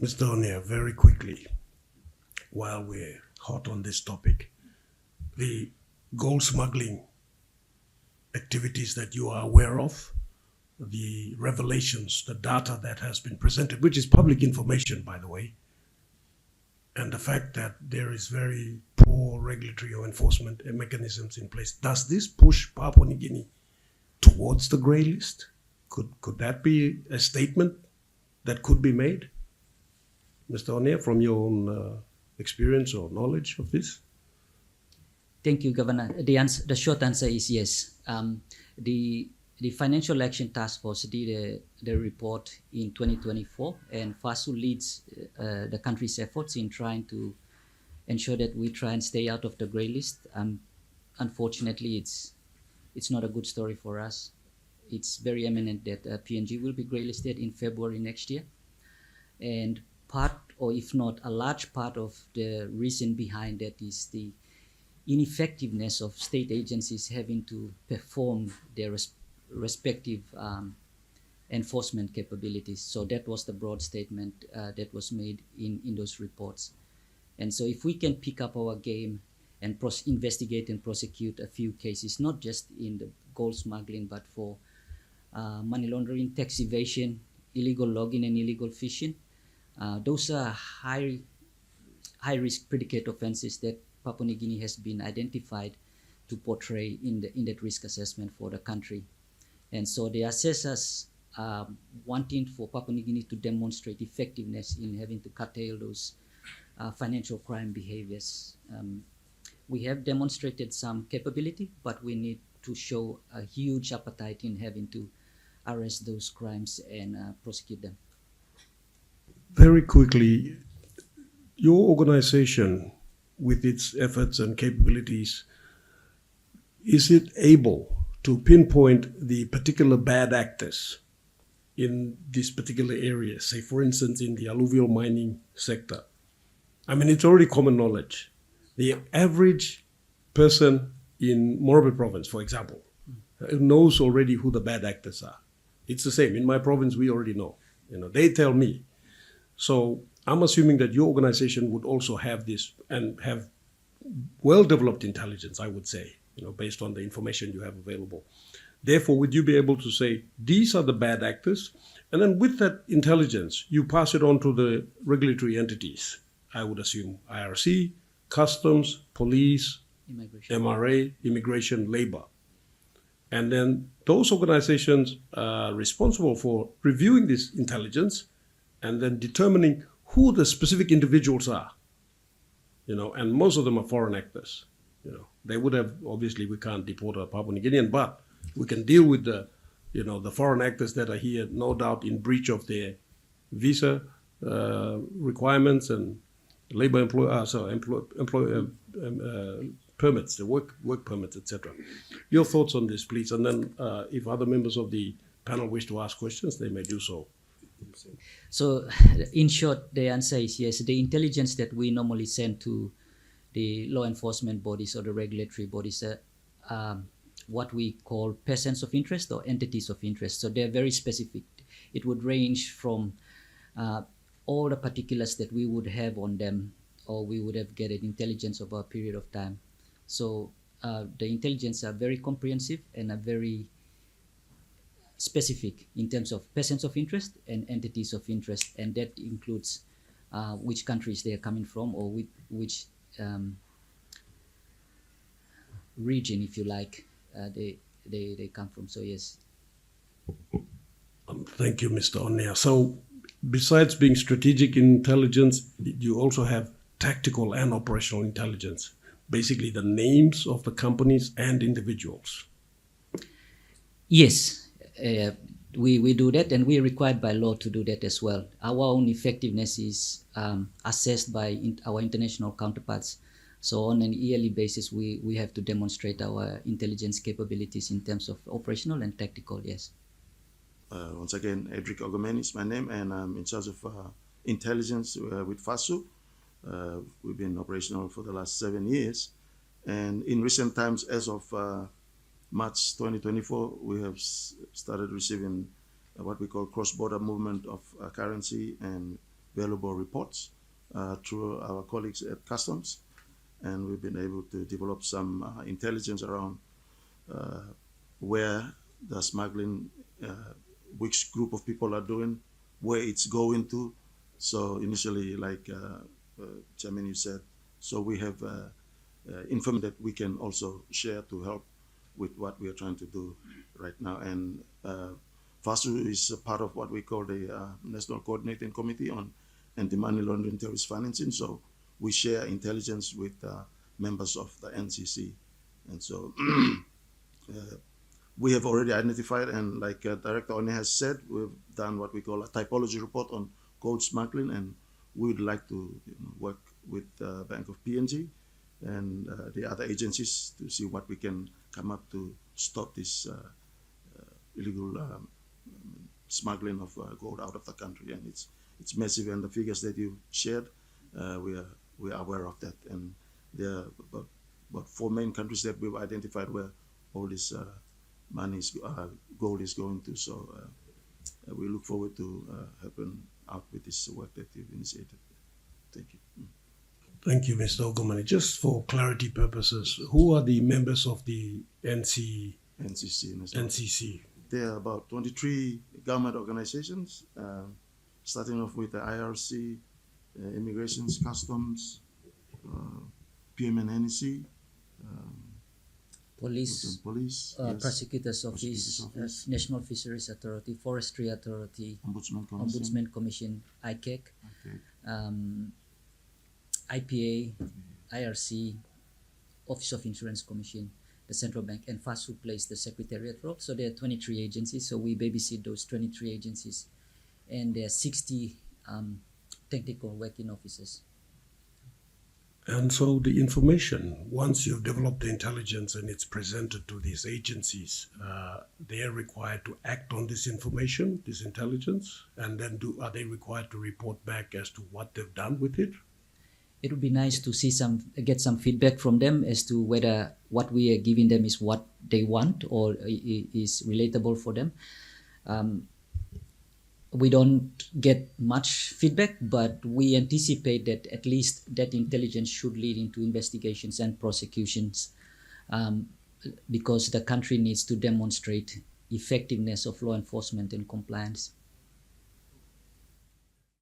Mr. Onea, very quickly, while we're hot on this topic, the gold smuggling activities that you are aware of, the revelations, the data that has been presented, which is public information, by the way, and the fact that there is very poor regulatory or enforcement mechanisms in place, does this push Papua New Guinea towards the grey list? Could that be a statement that could be made? Mr. Onea, from your own experience or knowledge of this? Thank you, Governor. The short answer is yes. The Financial Action Task Force did the report in 2024, and FASU leads the country's efforts in trying to ensure that we try and stay out of the grey list. Unfortunately, it's not a good story for us. It's very imminent that PNG will be grey listed in February next year, and part, or if not a large part, of the reason behind that is the ineffectiveness of state agencies having to perform their respective enforcement capabilities. So that was the broad statement that was made in those reports. And so if we can pick up our game and investigate and prosecute a few cases, not just in the gold smuggling, but for money laundering, tax evasion, illegal logging, and illegal fishing, those are high risk predicate offenses that Papua New Guinea has been identified to portray in that risk assessment for the country. And so the assessors are wanting for Papua New Guinea to demonstrate effectiveness in having to curtail those financial crime behaviors. We have demonstrated some capability, but we need to show a huge appetite in having to arrest those crimes and prosecute them. Very quickly, your organization, with its efforts and capabilities, is it able to pinpoint the particular bad actors in this particular area, say, for instance, in the alluvial mining sector? I mean, it's already common knowledge. The average person in Morobe province, for example, knows already who the bad actors are. It's the same. In my province, we already know. They tell me. So I'm assuming that your organization would also have this and have well-developed intelligence, I would say, based on the information you have available. Therefore, would you be able to say, these are the bad actors? And then with that intelligence, you pass it on to the regulatory entities. I would assume IRC, Customs, Police, MRA, Immigration, Labor. And then those organizations are responsible for reviewing this intelligence and then determining who the specific individuals are. And most of them are foreign actors. They would have, obviously we can't deport a Papua New Guinean, but we can deal with the foreign actors that are here, no doubt in breach of their visa requirements and labor permits, the work permits, etc. Your thoughts on this, please, and then if other members of the panel wish to ask questions, they may do so. So, in short, the answer is yes. The intelligence that we normally send to the law enforcement bodies or the regulatory bodies are what we call persons of interest or entities of interest. So they're very specific. It would range from all the particulars that we would have on them, or we would have gathered intelligence over a period of time. So the intelligence are very comprehensive and are very specific in terms of persons of interest and entities of interest, and that includes which countries they are coming from, or which region, if you like, they come from. So yes. Thank you, Mr. Onea. So besides being strategic intelligence, you also have tactical and operational intelligence, basically the names of the companies and individuals. Yes. We do that, and we are required by law to do that as well. Our own effectiveness is assessed by our international counterparts. So on an yearly basis, we have to demonstrate our intelligence capabilities in terms of operational and tactical, yes. Once again, Edric Ogomeni is my name, and I'm in charge of intelligence with FASU. We've been operational for the last 7 years. And in recent times, as of March 2024, we have started receiving what we call cross-border movement of currency and valuable reports through our colleagues at Customs, and we've been able to develop some intelligence around where the smuggling, which group of people are doing, where it's going to. So initially, like Chairman, you said, so we have information that we can also share to help with what we are trying to do right now. And FASU is a part of what we call the National Coordinating Committee on Anti-Money Laundering Terrorist Financing. So we share intelligence with members of the NCC. And so we have already identified, and like Director Onea has said, we've done what we call a typology report on gold smuggling, and we would like to work with Bank of PNG and the other agencies to see what we can come up to stop this illegal smuggling of gold out of the country. And it's massive, and the figures that you shared, we are aware of that. And there are about 4 main countries that we've identified where all this money is, gold is going to. So we look forward to helping out with this work that you've initiated. Thank you. Thank you, Mr. Ogomeni. Just for clarity purposes, who are the members of the NCC. NCC? There are about 23 government organizations, starting off with the IRC, Immigrations, Customs, PMNNC, Police, Police, Prosecutor's Office, National Fisheries Authority, Forestry Authority, Ombudsman Commission, ICAC, IPA, IRC, Office of Insurance Commission, the Central Bank, and FASU plays the secretariat role. So there are 23 agencies, so we babysit those 23 agencies, and there are 60 technical working officers. And so the information, once you've developed the intelligence and it's presented to these agencies, they are required to act on this information, this intelligence, and then are they required to report back as to what they've done with it? It would be nice to get some feedback from them as to whether what we are giving them is what they want or is relatable for them. We don't get much feedback, but we anticipate that at least that intelligence should lead into investigations and prosecutions, because the country needs to demonstrate effectiveness of law enforcement and compliance.